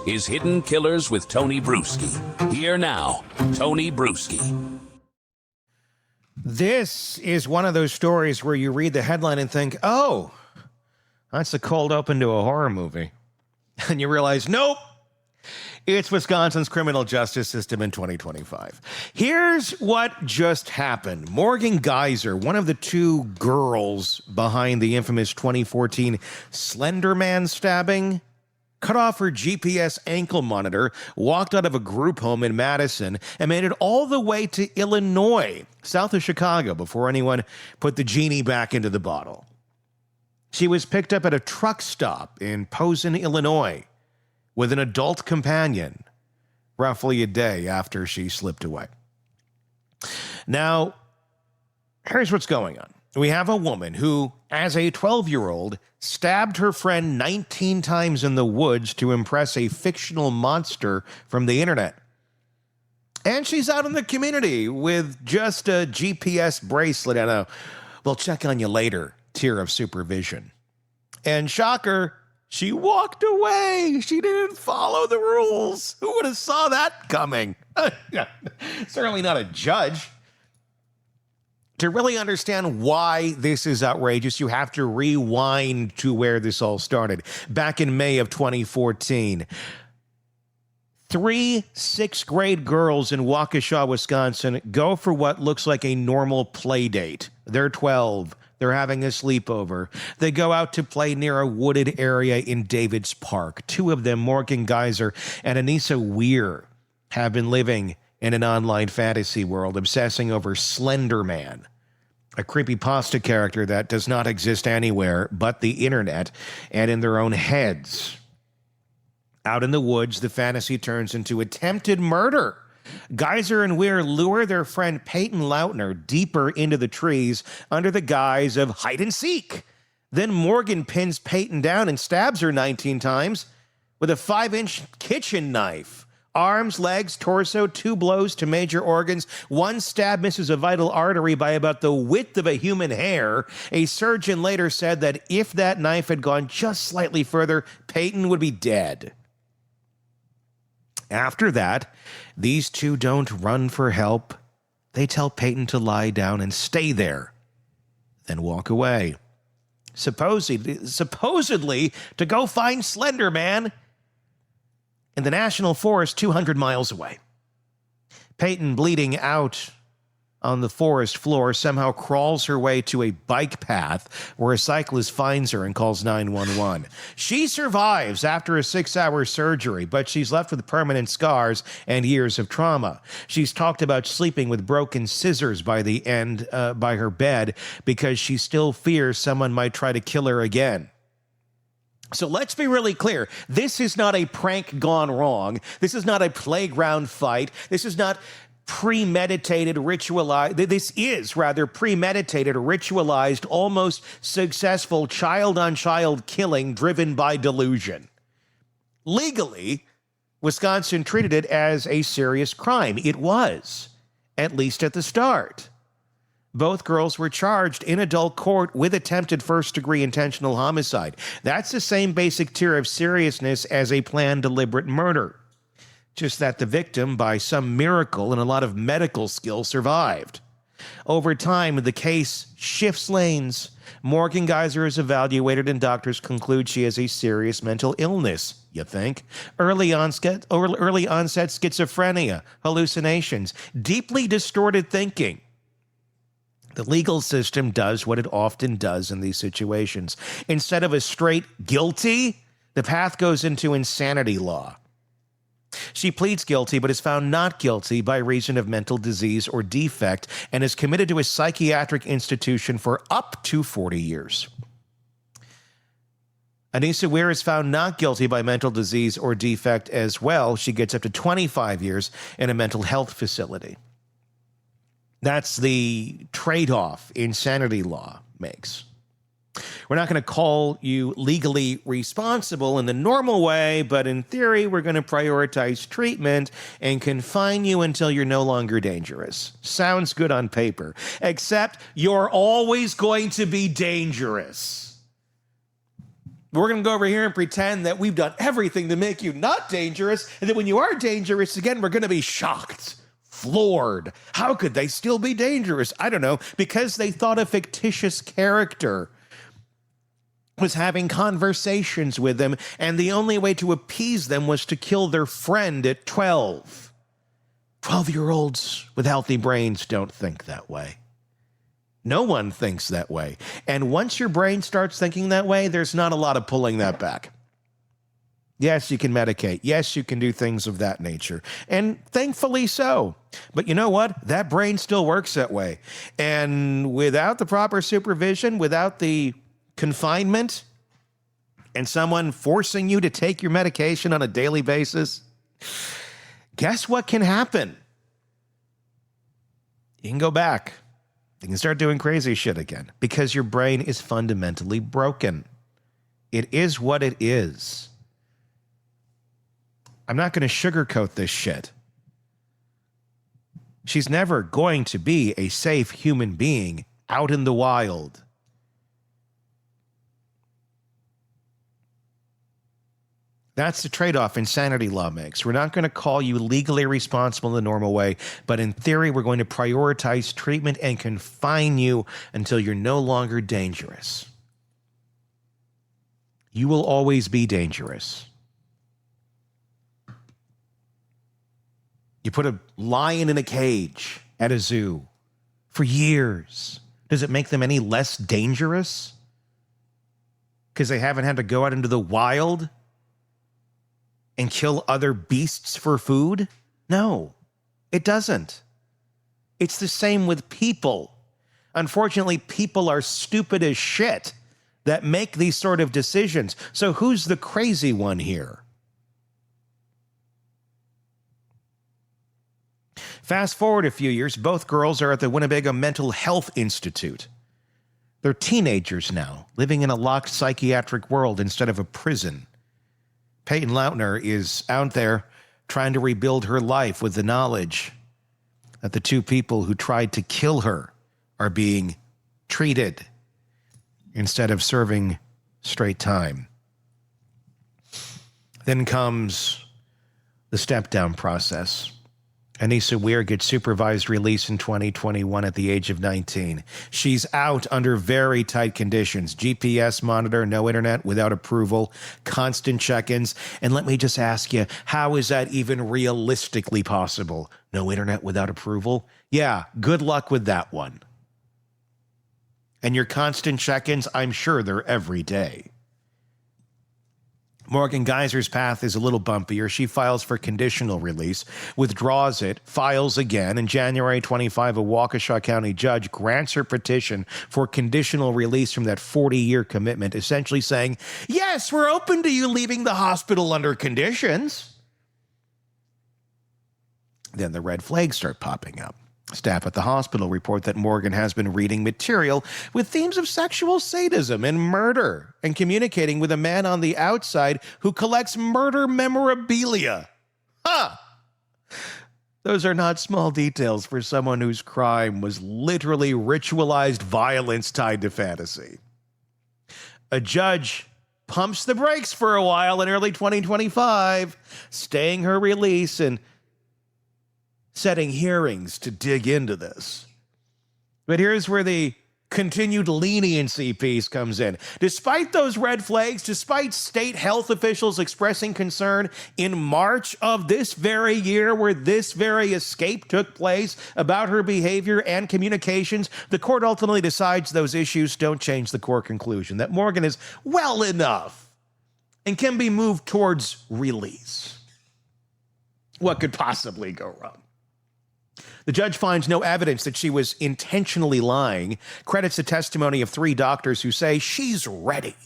is Hidden Killers with Tony Bruschi. Here now, Tony Bruschi. This is one of those stories where you read the headline and think, oh, that's the cold open to a horror movie. And you realize, nope, it's Wisconsin's criminal justice system in 2025. Here's what just happened. Morgan Geyser, one of the two girls behind the infamous 2014 Slender Man stabbing, cut off her GPS ankle monitor, walked out of a group home in Madison, and made it all the way to Illinois, south of Chicago, before anyone put the genie back into the bottle. She was picked up at a truck stop in Posen, Illinois, with an adult companion, roughly a day after she slipped away. Now, here's what's going on. We have a woman who, as a 12-year-old, stabbed her friend 19 times in the woods to impress a fictional monster from the internet. And she's out in the community with just a GPS bracelet and a "we'll check on you later" tier of supervision. And shocker, she walked away. She didn't follow the rules. Who would have saw that coming? Certainly not a judge. To really understand why this is outrageous, you have to rewind to where this all started. Back in May of 2014, 3 6th-grade girls in Waukesha, Wisconsin, go for what looks like a normal play date. They're 12. They're having a sleepover. They go out to play near a wooded area in Davids Park. 2 of them, Morgan Geyser and Anissa Weir, have been living in an online fantasy world, obsessing over Slender Man, a creepypasta character that does not exist anywhere but the internet and in their own heads. Out in the woods, the fantasy turns into attempted murder. Geyser and Weir lure their friend Peyton Lautner deeper into the trees under the guise of hide and seek. Then Morgan pins Peyton down and stabs her 19 times with a 5-inch kitchen knife. Arms, legs, torso, 2 blows to major organs. 1 stab misses a vital artery by about the width of a human hair. A surgeon later said that if that knife had gone just slightly further, Peyton would be dead. After that, these 2 don't run for help. They tell Peyton to lie down and stay there, then walk away. Supposedly to go find Slender Man in the National Forest 200 miles away. Peyton, bleeding out on the forest floor, somehow crawls her way to a bike path where a cyclist finds her and calls 911. She survives after a 6-hour surgery, but she's left with permanent scars and years of trauma. She's talked about sleeping with broken scissors by the end by her bed because she still fears someone might try to kill her again. So let's be really clear. This is not a prank gone wrong. This is not a playground fight. This is not premeditated, ritualized. This is rather premeditated, ritualized, almost successful child-on-child killing driven by delusion. Legally, Wisconsin treated it as a serious crime. It was, at least at the start. Both girls were charged in adult court with attempted first-degree intentional homicide. That's the same basic tier of seriousness as a planned deliberate murder. Just that the victim, by some miracle and a lot of medical skill, survived. Over time, the case shifts lanes. Morgan Geyser is evaluated and doctors conclude she has a serious mental illness, you think. Early onset schizophrenia, hallucinations, deeply distorted thinking. The legal system does what it often does in these situations. Instead of a straight guilty, the path goes into insanity law. She pleads guilty, but is found not guilty by reason of mental disease or defect and is committed to a psychiatric institution for up to 40 years. Anissa Weir is found not guilty by mental disease or defect as well. She gets up to 25 years in a mental health facility. That's the trade-off insanity law makes. We're not going to call you legally responsible in the normal way, but in theory, we're going to prioritize treatment and confine you until you're no longer dangerous. Sounds good on paper, except you're always going to be dangerous. We're going to go over here and pretend that we've done everything to make you not dangerous, and that when you are dangerous again, we're going to be shocked, floored. How could they still be dangerous? I don't know, because they thought a fictitious character was having conversations with them, and the only way to appease them was to kill their friend at 12. 12-year-olds with healthy brains don't think that way. No one thinks that way. And once your brain starts thinking that way, there's not a lot of pulling that back. Yes, you can medicate. Yes, you can do things of that nature. And thankfully so. But you know what? That brain still works that way. And without the proper supervision, without the confinement, and someone forcing you to take your medication on a daily basis, guess what can happen? You can go back. You can start doing crazy shit again because your brain is fundamentally broken. It is what it is. I'm not going to sugarcoat this shit. She's never going to be a safe human being out in the wild. That's the trade-off insanity law makes. We're not going to call you legally responsible in the normal way, but in theory, we're going to prioritize treatment and confine you until you're no longer dangerous. You will always be dangerous. You put a lion in a cage at a zoo for years. Does it make them any less dangerous? Because they haven't had to go out into the wild and kill other beasts for food? No, it doesn't. It's the same with people. Unfortunately, people are stupid as shit that make these sort of decisions. So who's the crazy one here? Fast forward a few years, both girls are at the Winnebago Mental Health Institute. They're teenagers now, living in a locked psychiatric world instead of a prison. Peyton Lautner is out there trying to rebuild her life with the knowledge that the two people who tried to kill her are being treated instead of serving straight time. Then comes the step-down process. Anissa Weir gets supervised release in 2021 at the age of 19. She's out under very tight conditions. GPS monitor, no internet, without approval, constant check-ins. And let me just ask you, how is that even realistically possible? No internet without approval? Yeah, good luck with that one. And your constant check-ins, I'm sure they're every day. Morgan Geyser's path is a little bumpier. She files for conditional release, withdraws it, files again. In January 25, a Waukesha County judge grants her petition for conditional release from that 40-year commitment, essentially saying, yes, we're open to you leaving the hospital under conditions. Then the red flags start popping up. Staff at the hospital report that Morgan has been reading material with themes of sexual sadism and murder and communicating with a man on the outside who collects murder memorabilia. Huh! Those are not small details for someone whose crime was literally ritualized violence tied to fantasy. A judge pumps the brakes for a while in early 2025, staying her release and setting hearings to dig into this. But here's where the continued leniency piece comes in. Despite those red flags, despite state health officials expressing concern in March of this very year where this very escape took place about her behavior and communications, the court ultimately decides those issues don't change the core conclusion, that Morgan is well enough and can be moved towards release. What could possibly go wrong? The judge finds no evidence that she was intentionally lying, credits the testimony of 3 doctors who say she's ready,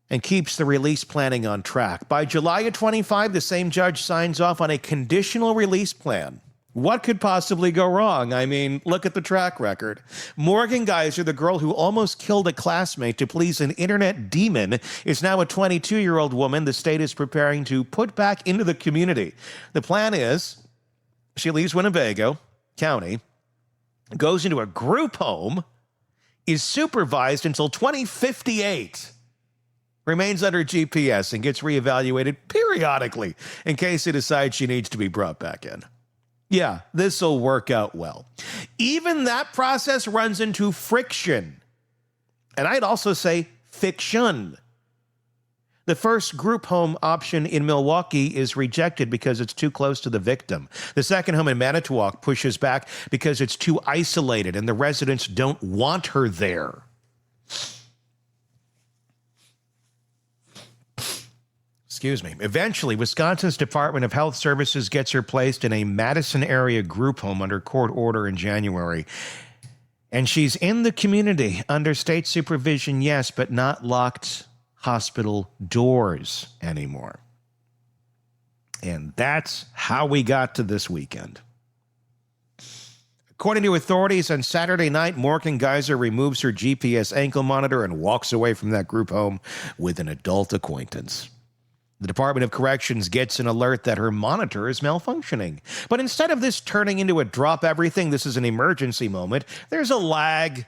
and keeps the release planning on track. By July of 25, the same judge signs off on a conditional release plan. What could possibly go wrong? I mean, look at the track record. Morgan Geyser, the girl who almost killed a classmate to please an internet demon, is now a 22-year-old woman the state is preparing to put back into the community. The plan is she leaves Winnebago County, goes into a group home, is supervised until 2058. remains under GPS and gets reevaluated periodically in case it decides she needs to be brought back in. Yeah, this will work out well. Even that process runs into friction. And I'd also say fiction. The first group home option in Milwaukee is rejected because it's too close to the victim. The second home in Manitowoc pushes back because it's too isolated and the residents don't want her there. Excuse me. Eventually, Wisconsin's Department of Health Services gets her placed in a Madison area group home under court order in January. And she's in the community under state supervision, yes, but not locked hospital doors anymore. And that's how we got to this weekend. According to authorities, on Saturday night, Morgan Geyser removes her GPS ankle monitor and walks away from that group home with an adult acquaintance. The Department of Corrections gets an alert that her monitor is malfunctioning. But instead of this turning into a drop everything, this is an emergency moment, there's a lag.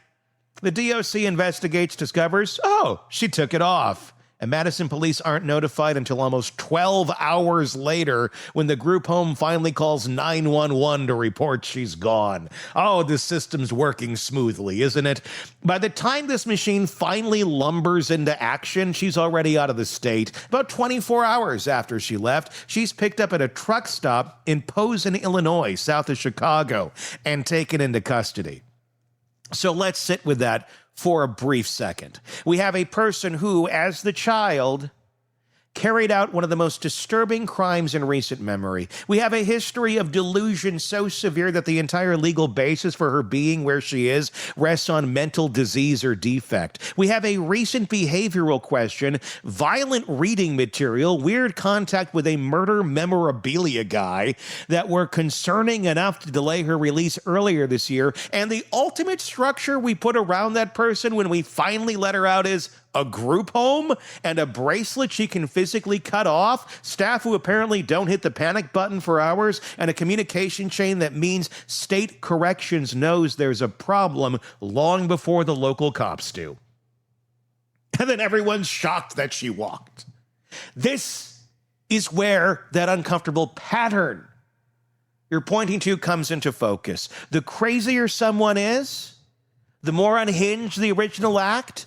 The DOC investigates, discovers, oh, she took it off. And Madison police aren't notified until almost 12 hours later when the group home finally calls 911 to report she's gone. Oh, the system's working smoothly, isn't it? By the time this machine finally lumbers into action, she's already out of the state. About 24 hours after she left, she's picked up at a truck stop in Posen, Illinois, south of Chicago, and taken into custody. So let's sit with that for a brief second. We have a person who, as the child, carried out one of the most disturbing crimes in recent memory. We have a history of delusion so severe that the entire legal basis for her being where she is rests on mental disease or defect. We have a recent behavioral question, violent reading material, weird contact with a murder memorabilia guy that were concerning enough to delay her release earlier this year, and the ultimate structure we put around that person when we finally let her out is a group home and a bracelet she can physically cut off, staff who apparently don't hit the panic button for hours, and a communication chain that means state corrections knows there's a problem long before the local cops do. And then everyone's shocked that she walked. This is where that uncomfortable pattern you're pointing to comes into focus. The crazier someone is, the more unhinged the original act,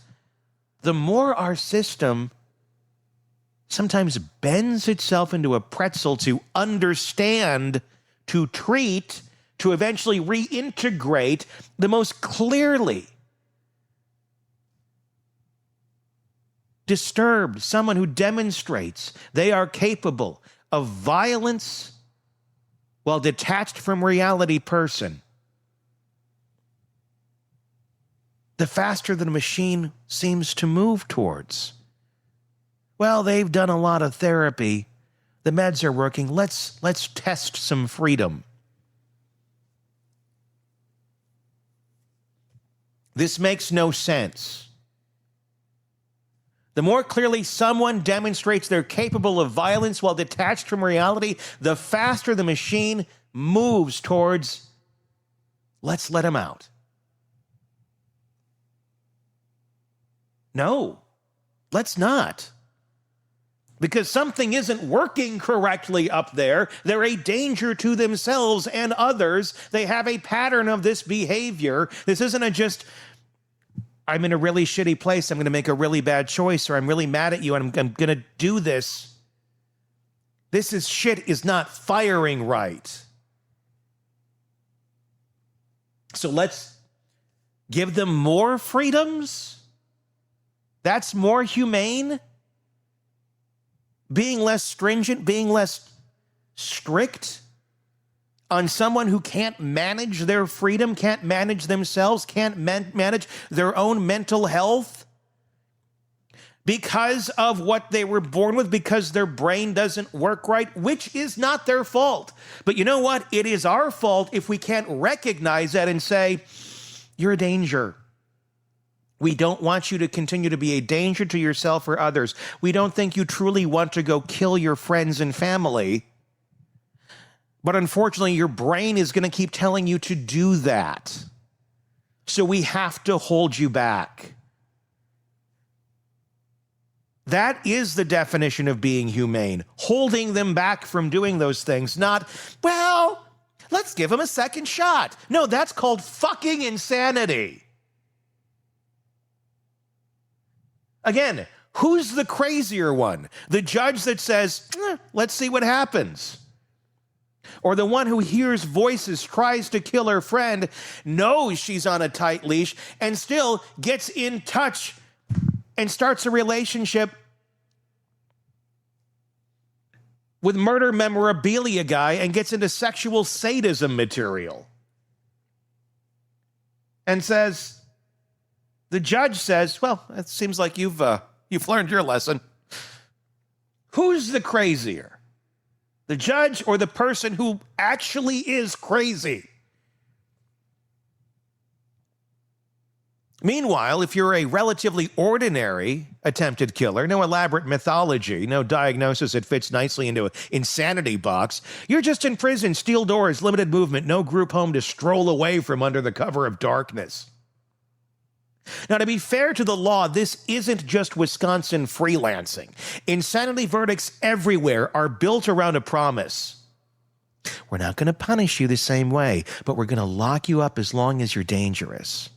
the more our system sometimes bends itself into a pretzel to understand, to treat, to eventually reintegrate the most clearly disturbed, someone who demonstrates they are capable of violence while detached from reality person. The faster the machine seems to move towards. Well, they've done a lot of therapy. The meds are working. Let's test some freedom. This makes no sense. The more clearly someone demonstrates they're capable of violence while detached from reality, the faster the machine moves towards, let's let him out. No, let's not. Because something isn't working correctly up there. They're a danger to themselves and others. They have a pattern of this behavior. This isn't a just, I'm in a really shitty place, I'm going to make a really bad choice, or I'm really mad at you and I'm going to do this. This is shit is not firing right. So let's give them more freedoms? That's more humane? Being less stringent, being less strict on someone who can't manage their freedom, can't manage themselves, can't manage their own mental health because of what they were born with, because their brain doesn't work right, which is not their fault. But you know what? It is our fault if we can't recognize that and say, you're a danger. We don't want you to continue to be a danger to yourself or others. We don't think you truly want to go kill your friends and family. But unfortunately, your brain is going to keep telling you to do that. So we have to hold you back. That is the definition of being humane, holding them back from doing those things, not, well, let's give them a second shot. No, that's called fucking insanity. Again, who's the crazier one? The judge that says, let's see what happens. Or the one who hears voices, tries to kill her friend, knows she's on a tight leash, and still gets in touch and starts a relationship with murder memorabilia guy and gets into sexual sadism material. And says, the judge says, well, it seems like you've learned your lesson. Who's the crazier? The judge or the person who actually is crazy? Meanwhile, if you're a relatively ordinary attempted killer, no elaborate mythology, no diagnosis that fits nicely into an insanity box, you're just in prison, steel doors, limited movement, no group home to stroll away from under the cover of darkness. Now, to be fair to the law, this isn't just Wisconsin freelancing. Insanity verdicts everywhere are built around a promise. We're not going to punish you the same way, but we're going to lock you up as long as you're dangerous.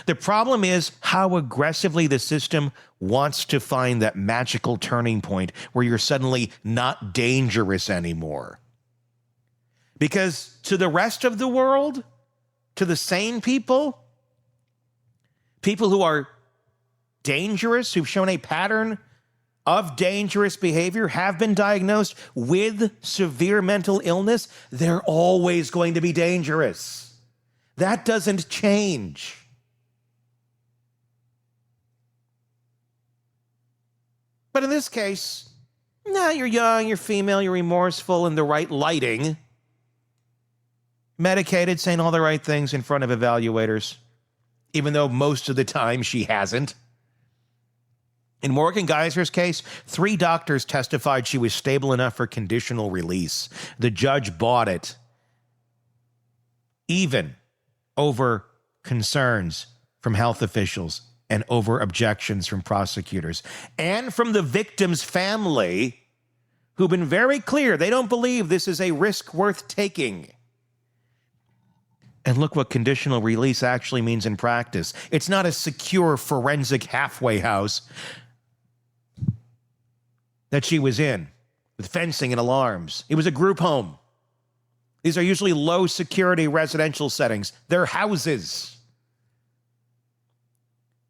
The problem is how aggressively the system wants to find that magical turning point where you're suddenly not dangerous anymore. Because to the rest of the world, to the sane people, people who are dangerous, who've shown a pattern of dangerous behavior, have been diagnosed with severe mental illness, they're always going to be dangerous. That doesn't change. But in this case, you're young, you're female, you're remorseful, in the right lighting, medicated, saying all the right things in front of evaluators, even though most of the time she hasn't. In Morgan Geyser's case, 3 doctors testified she was stable enough for conditional release. The judge bought it, even over concerns from health officials and over objections from prosecutors and from the victim's family, who've been very clear they don't believe this is a risk worth taking. And look what conditional release actually means in practice. It's not a secure forensic halfway house that she was in with fencing and alarms. It was a group home. These are usually low security residential settings. They're houses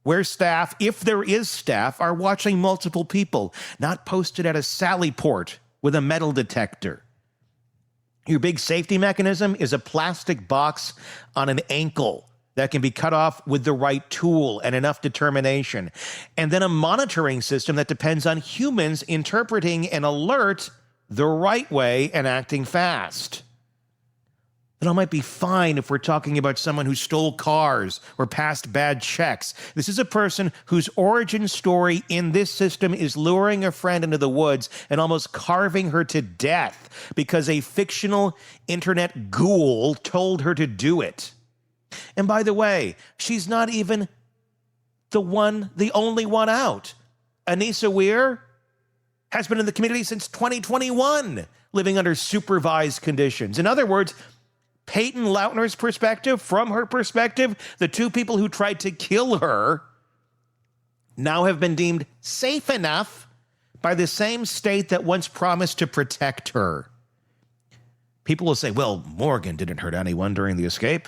where staff, if there is staff, are watching multiple people, not posted at a sally port with a metal detector. Your big safety mechanism is a plastic box on an ankle that can be cut off with the right tool and enough determination. And then a monitoring system that depends on humans interpreting an alert the right way and acting fast. It all might be fine if we're talking about someone who stole cars or passed bad checks. This is a person whose origin story in this system is luring a friend into the woods and almost carving her to death because a fictional internet ghoul told her to do it. And by the way, she's not even the only one out. Anissa Weir has been in the community since 2021, living under supervised conditions. In other words, Peyton Lautner's perspective, from her perspective, the 2 people who tried to kill her now have been deemed safe enough by the same state that once promised to protect her. People will say, well, Morgan didn't hurt anyone during the escape.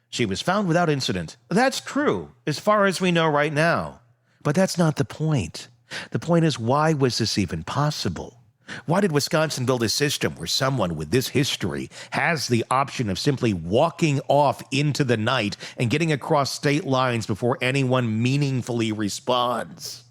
She was found without incident. That's true, as far as we know right now. But that's not the point. The point is, why was this even possible? Why did Wisconsin build a system where someone with this history has the option of simply walking off into the night and getting across state lines before anyone meaningfully responds?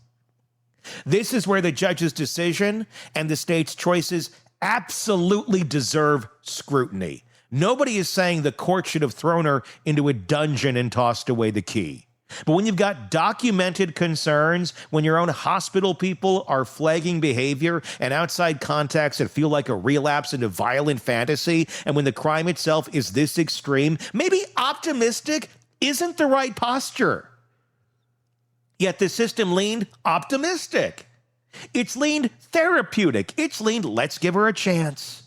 This is where the judge's decision and the state's choices absolutely deserve scrutiny. Nobody is saying the court should have thrown her into a dungeon and tossed away the key. But when you've got documented concerns, when your own hospital people are flagging behavior and outside contacts that feel like a relapse into violent fantasy, and when the crime itself is this extreme, maybe optimistic isn't the right posture. Yet the system leaned optimistic. It's leaned therapeutic. It's leaned, let's give her a chance.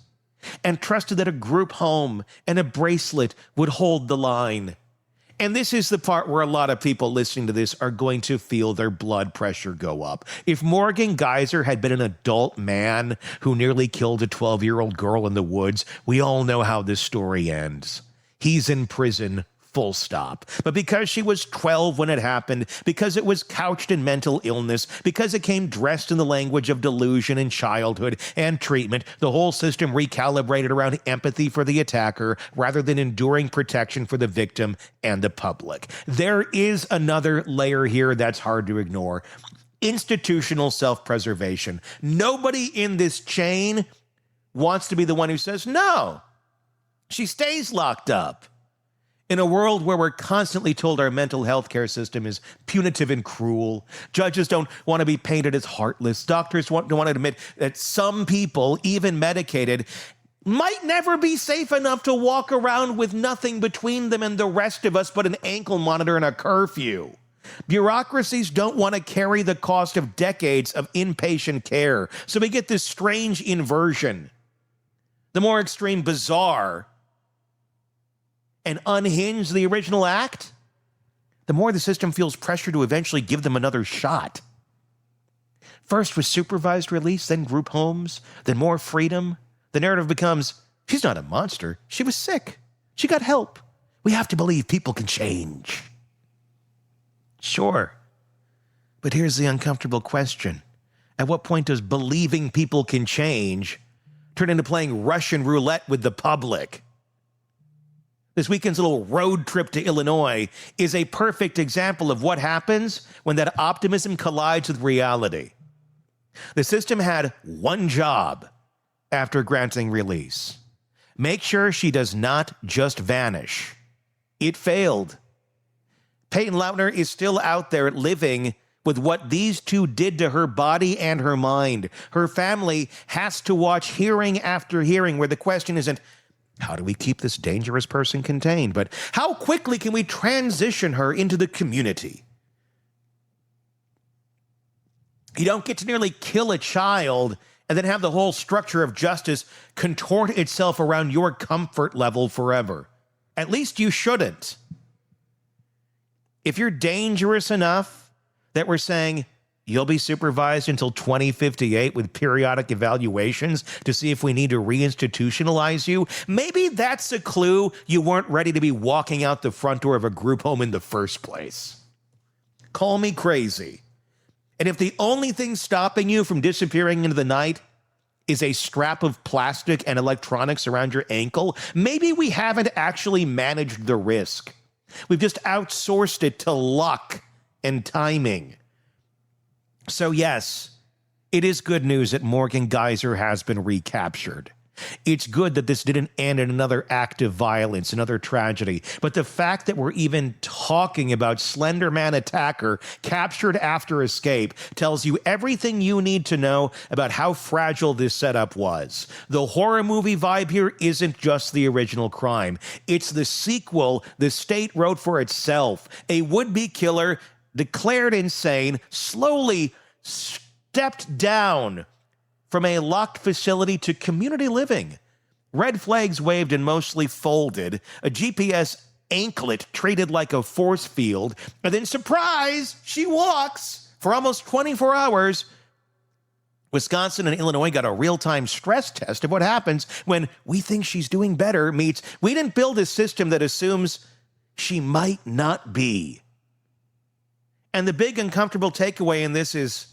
And trusted that a group home and a bracelet would hold the line. And this is the part where a lot of people listening to this are going to feel their blood pressure go up. If Morgan Geyser had been an adult man who nearly killed a 12-year-old girl in the woods, we all know how this story ends. He's in prison, full stop. But because she was 12 when it happened, because it was couched in mental illness, because it came dressed in the language of delusion in childhood and treatment, the whole system recalibrated around empathy for the attacker rather than enduring protection for the victim and the public. There is another layer here that's hard to ignore. Institutional self-preservation. Nobody in this chain wants to be the one who says, no, she stays locked up. In a world where we're constantly told our mental health care system is punitive and cruel, judges don't want to be painted as heartless, doctors don't want to admit that some people, even medicated, might never be safe enough to walk around with nothing between them and the rest of us but an ankle monitor and a curfew. Bureaucracies don't want to carry the cost of decades of inpatient care, so we get this strange inversion. The more extreme, bizarre, and unhinge the original act, the more the system feels pressure to eventually give them another shot. First with supervised release, then group homes, then more freedom. The narrative becomes, she's not a monster. She was sick. She got help. We have to believe people can change. Sure. But here's the uncomfortable question. At what point does believing people can change turn into playing Russian roulette with the public? This weekend's little road trip to Illinois is a perfect example of what happens when that optimism collides with reality. The system had one job after granting release. Make sure she does not just vanish. It failed. Peyton Lautner is still out there living with what these two did to her body and her mind. Her family has to watch hearing after hearing where the question isn't, how do we keep this dangerous person contained? But how quickly can we transition her into the community? You don't get to nearly kill a child and then have the whole structure of justice contort itself around your comfort level forever. At least you shouldn't. If you're dangerous enough that we're saying, you'll be supervised until 2058 with periodic evaluations to see if we need to reinstitutionalize you. Maybe that's a clue you weren't ready to be walking out the front door of a group home in the first place. Call me crazy. And if the only thing stopping you from disappearing into the night is a strap of plastic and electronics around your ankle, maybe we haven't actually managed the risk. We've just outsourced it to luck and timing. So yes, it is good news that Morgan Geyser has been recaptured. It's good that this didn't end in another act of violence, another tragedy. But the fact that we're even talking about Slender Man attacker captured after escape tells you everything you need to know about how fragile this setup was. The horror movie vibe here isn't just the original crime. It's the sequel the state wrote for itself. A would-be killer declared insane, slowly stepped down from a locked facility to community living. Red flags waved and mostly folded, a GPS anklet treated like a force field, and then surprise, she walks for almost 24 hours. Wisconsin and Illinois got a real-time stress test of what happens when we think she's doing better meets we didn't build a system that assumes she might not be. And the big uncomfortable takeaway in this is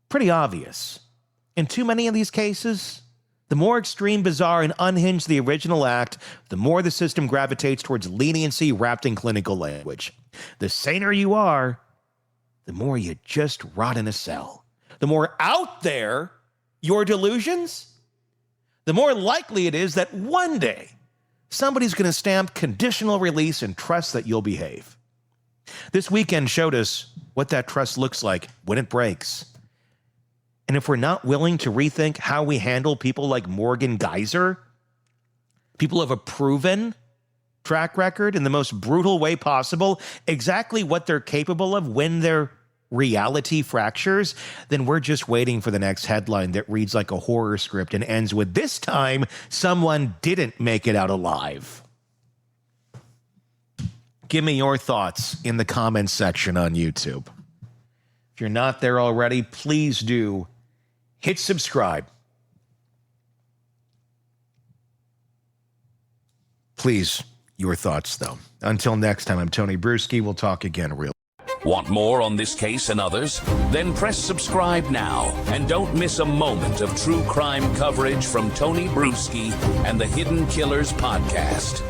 pretty obvious. In too many of these cases, the more extreme, bizarre, and unhinged the original act, the more the system gravitates towards leniency wrapped in clinical language. The saner you are, the more you just rot in a cell. The more out there your delusions, the more likely it is that one day somebody's going to stamp conditional release and trust that you'll behave. This weekend showed us what that trust looks like when it breaks. And if we're not willing to rethink how we handle people like Morgan Geyser, people who have a proven track record in the most brutal way possible, exactly what they're capable of when they're reality fractures, then we're just waiting for the next headline that reads like a horror script and ends with, "This time, someone didn't make it out alive." Give me your thoughts in the comments section on YouTube. If you're not there already, please do hit subscribe. Please, your thoughts, though. Until next time, I'm Tony Bruschi. We'll talk again real. Want more on this case and others? Then press subscribe now and don't miss a moment of true crime coverage from Tony Bruschi and the Hidden Killers podcast.